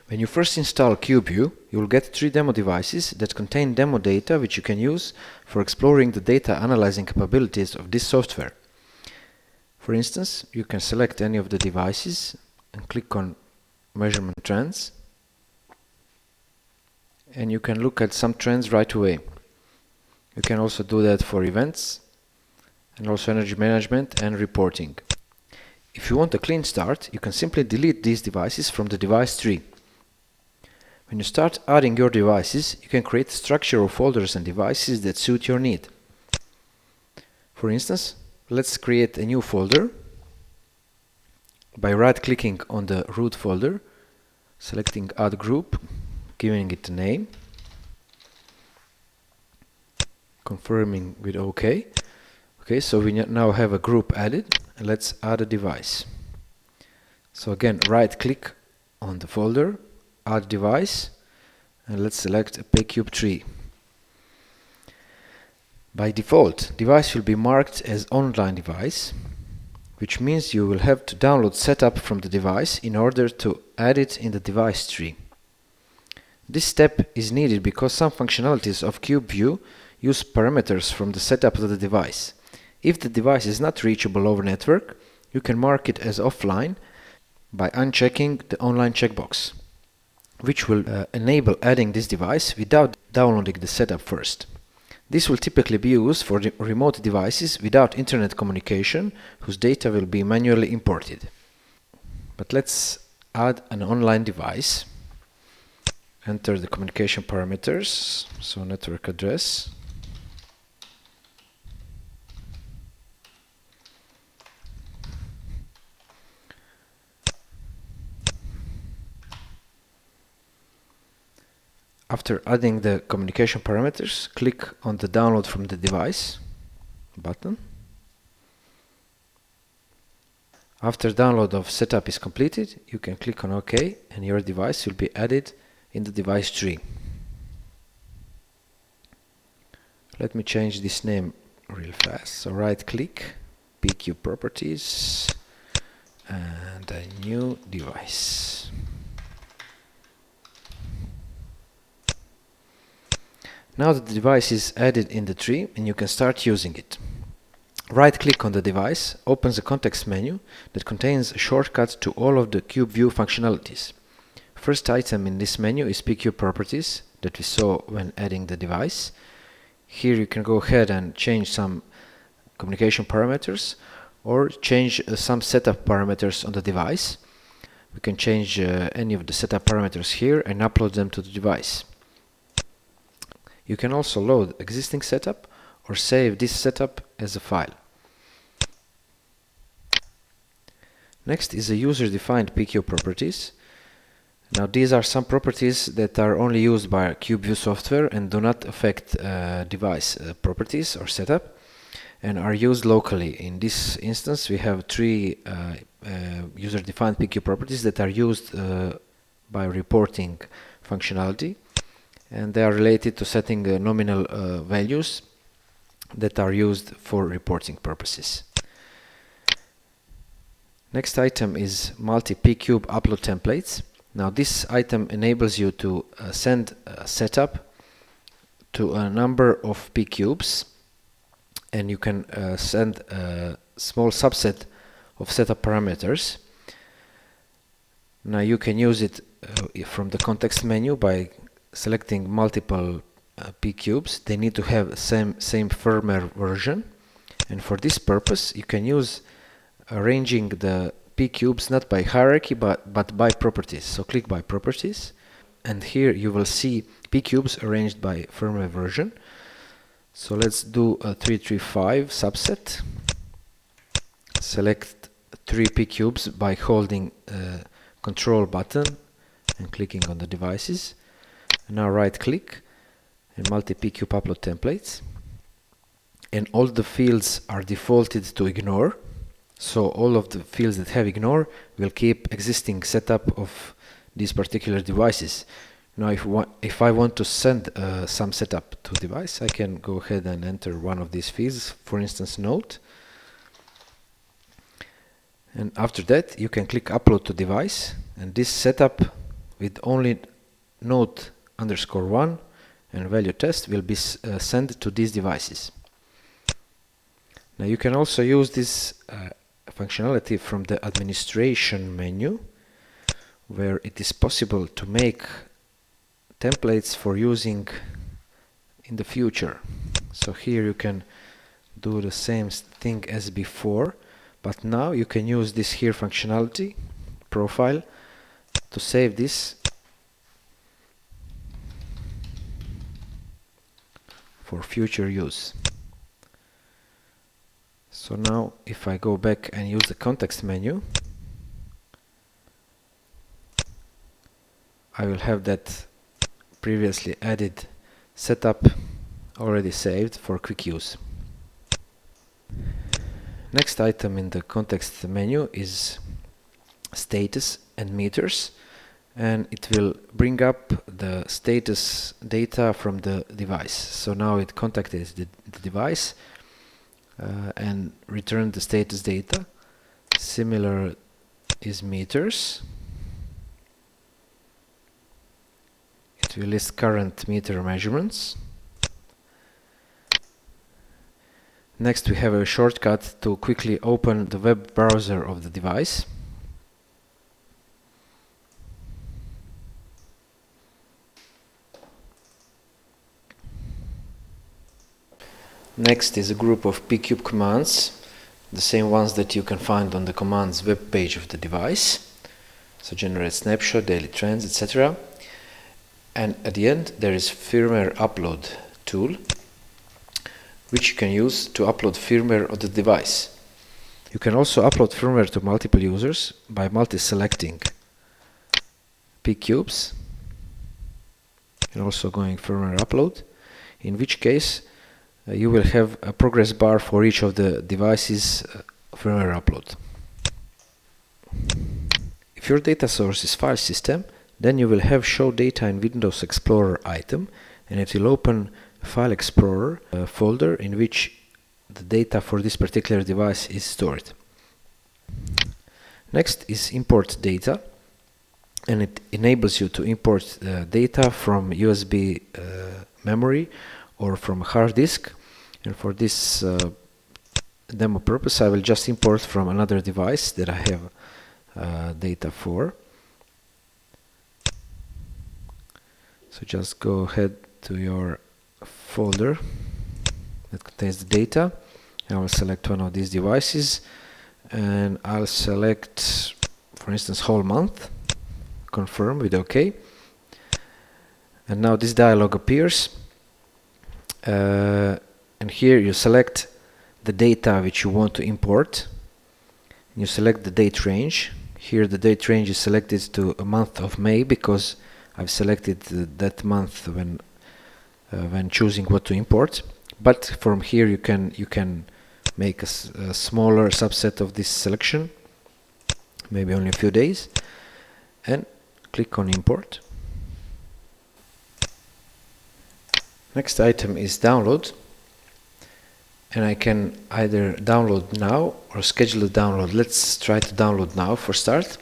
When you first install QubeView, you will get 3 demo devices that contain demo data which you can use for exploring the data analyzing capabilities of this software. For instance, you can select any of the devices and click on Measurement Trends, and you can look at some trends right away. You can also do that for events and also energy management and reporting. If you want a clean start, you can simply delete these devices from the device tree. When you start adding your devices, you can create a structure of folders and devices that suit your need. For instance, let's create a new folder by right-clicking on the root folder, selecting Add Group, giving it a name, confirming with OK. Okay, so we now have a group added, and let's add a device. So again, right-click on the folder, Add Device, and let's select a PayCube tree. By default, device will be marked as online device, which means you will have to download setup from the device in order to add it in the device tree. This step is needed because some functionalities of QubeView use parameters from the setup of the device. If the device is not reachable over network, you can mark it as offline by unchecking the online checkbox, which will enable adding this device without downloading the setup first. This will typically be used for remote devices without internet communication, whose data will be manually imported. But let's add an online device. Enter the communication parameters, so network address. After adding the communication parameters, click on the Download from the device button. After download of setup is completed, you can click on OK, and your device will be added in the device tree. Let me change this name real fast. So right-click, PQ Properties, and a new device. Now the device is added in the tree and you can start using it. Right-click on the device, opens a context menu that contains a shortcut to all of the QubeView functionalities. First item in this menu is PQ Properties that we saw when adding the device. Here you can go ahead and change some communication parameters or change some setup parameters on the device. We can change any of the setup parameters here and upload them to the device. You can also load existing setup or save this setup as a file. Next is a user-defined PQ properties. Now these are some properties that are only used by QubeView software and do not affect device properties or setup and are used locally. In this instance we have 3 user-defined PQ properties that are used by reporting functionality, and they are related to setting nominal values that are used for reporting purposes. Next item is multi-PCube upload templates. Now this item enables you to send a setup to a number of PCubes, and you can send a small subset of setup parameters. Now you can use it from the context menu by selecting multiple PCubes. They need to have same firmware version, and for this purpose you can use arranging the PCubes not by hierarchy but by properties. So click by properties, and here you will see PCubes arranged by firmware version. So let's do a 335 subset. Select 3 PCubes by holding Control button and clicking on the devices. Now right click and multi-PCube upload templates, and all the fields are defaulted to ignore. So all of the fields that have ignore will keep existing setup of these particular devices. Now if I want to send some setup to device, I can go ahead and enter one of these fields, for instance note, and after that you can click upload to device, and this setup with only node_1 and value test will be sent to these devices. Now you can also use this functionality from the administration menu, where it is possible to make templates for using in the future. So here you can do the same thing as before, but now you can use this here functionality profile to save this for future use. So now if I go back and use the context menu, I will have that previously added setup already saved for quick use. Next item in the context menu is status and meters, and it will bring up the status data from the device. So now it contacted the device and returned the status data. Similar is meters. It will list current meter measurements. Next we have a shortcut to quickly open the web browser of the device. Next is a group of pcube commands, the same ones that you can find on the commands web page of the device. So generate snapshot, daily trends, etc. And at the end there is firmware upload tool, which you can use to upload firmware of the device. You can also upload firmware to multiple users by multi-selecting pcubes and also going firmware upload, in which case you will have a progress bar for each of the devices firmware upload. If your data source is file system, then you will have show data in Windows Explorer item, and it will open a File Explorer folder in which the data for this particular device is stored. Next is import data, and it enables you to import data from USB memory or from a hard disk. And for this demo purpose, I will just import from another device that I have data for. So just go ahead to your folder that contains the data. I will select one of these devices and I'll select, for instance, whole month, confirm with OK. And now this dialog appears, and here you select the data which you want to import. You select the date range. Here the date range is selected to a month of May because I've selected that month when choosing what to import. But from here you can make a smaller subset of this selection, maybe only a few days, and click on import. Next item is download, and I can either download now or schedule the download. Let's try to download now for start.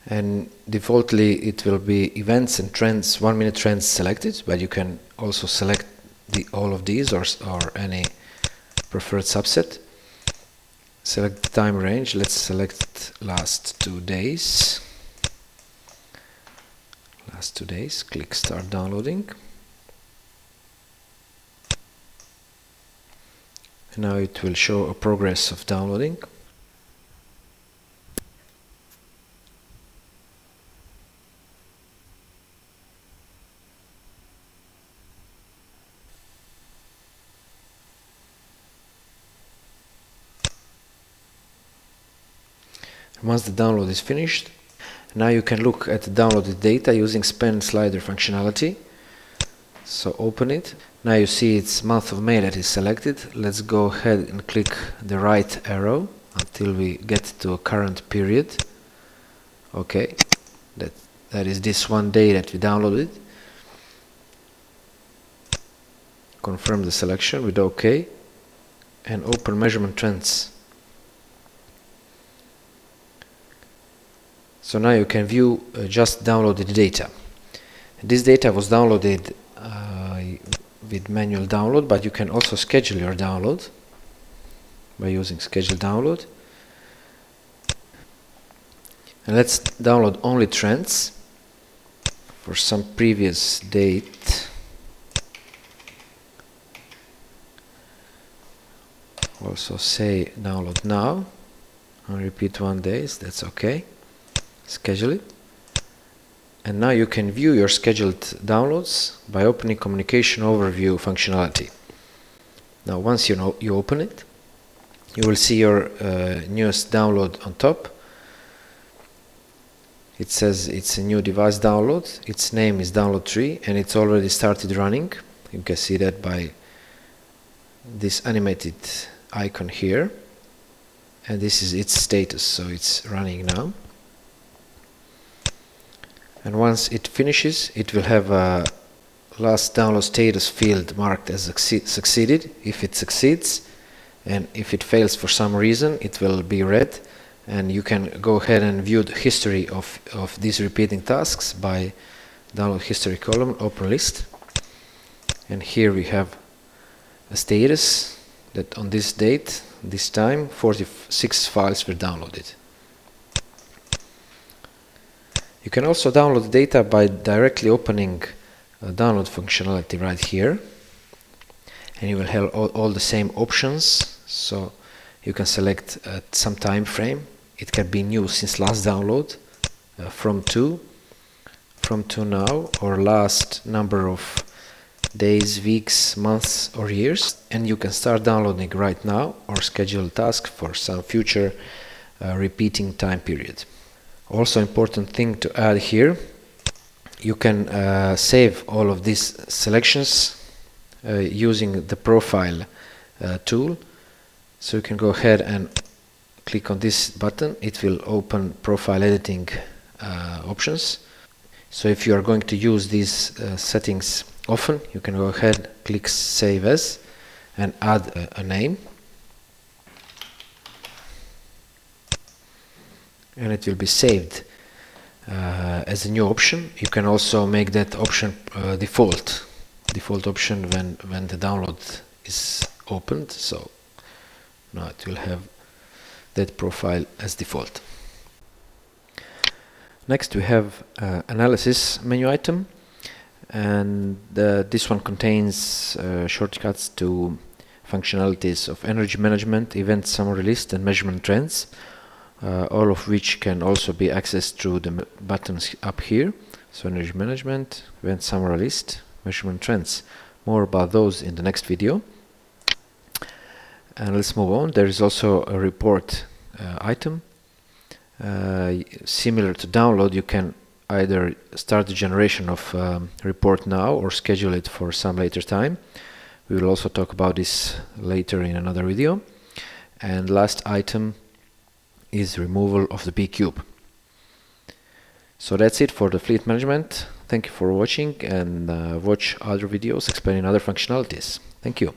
And defaultly it will be events and trends, 1-minute trends selected, but you can also select all of these or any preferred subset. Select the time range. Let's select last 2 days. Last 2 days. Click start downloading. And now it will show a progress of downloading. Once the download is finished, now you can look at the downloaded data using span slider functionality. So open it. Now you see it's month of May that is selected. Let's go ahead and click the right arrow until we get to a current period. Okay, that is this one day that we downloaded. Confirm the selection with OK and open measurement trends. So now you can view just downloaded data. This data was downloaded with manual download, but you can also schedule your download by using schedule download. And let's download only trends for some previous date. Also say download now and repeat 1 day, that's okay. Schedule it. And now you can view your scheduled downloads by opening communication overview functionality. Now once you open it, you will see your newest download on top. It says it's a new device download, its name is download tree, and it's already started running. You can see that by this animated icon here, and this is its status, so it's running now. And once it finishes, it will have a last download status field marked as succeeded if it succeeds, and if it fails for some reason it will be red, and you can go ahead and view the history of these repeating tasks by download history column, open list, and here we have a status that on this date, this time, 46 files were downloaded. You can also download data by directly opening download functionality right here, and you will have all the same options. So you can select some time frame. It can be new since last download, from to now, or last number of days, weeks, months or years, and you can start downloading right now or schedule a task for some future repeating time period. Also important thing to add here, you can save all of these selections using the profile tool. So you can go ahead and click on this button, it will open profile editing options. So if you are going to use these settings often, you can go ahead, click save as, and add a name, and it will be saved as a new option. You can also make that option default option when the download is opened, so now it will have that profile as default. Next we have analysis menu item, and this one contains shortcuts to functionalities of energy management, event summary list, and measurement trends, all of which can also be accessed through the buttons up here. So energy management, event summary list, measurement trends. More about those in the next video. And let's move on. There is also a report item. Similar to download, you can either start the generation of report now or schedule it for some later time. We will also talk about this later in another video. And last item is removal of the p-cube. So that's it for the fleet management. Thank you for watching, and watch other videos explaining other functionalities. Thank you.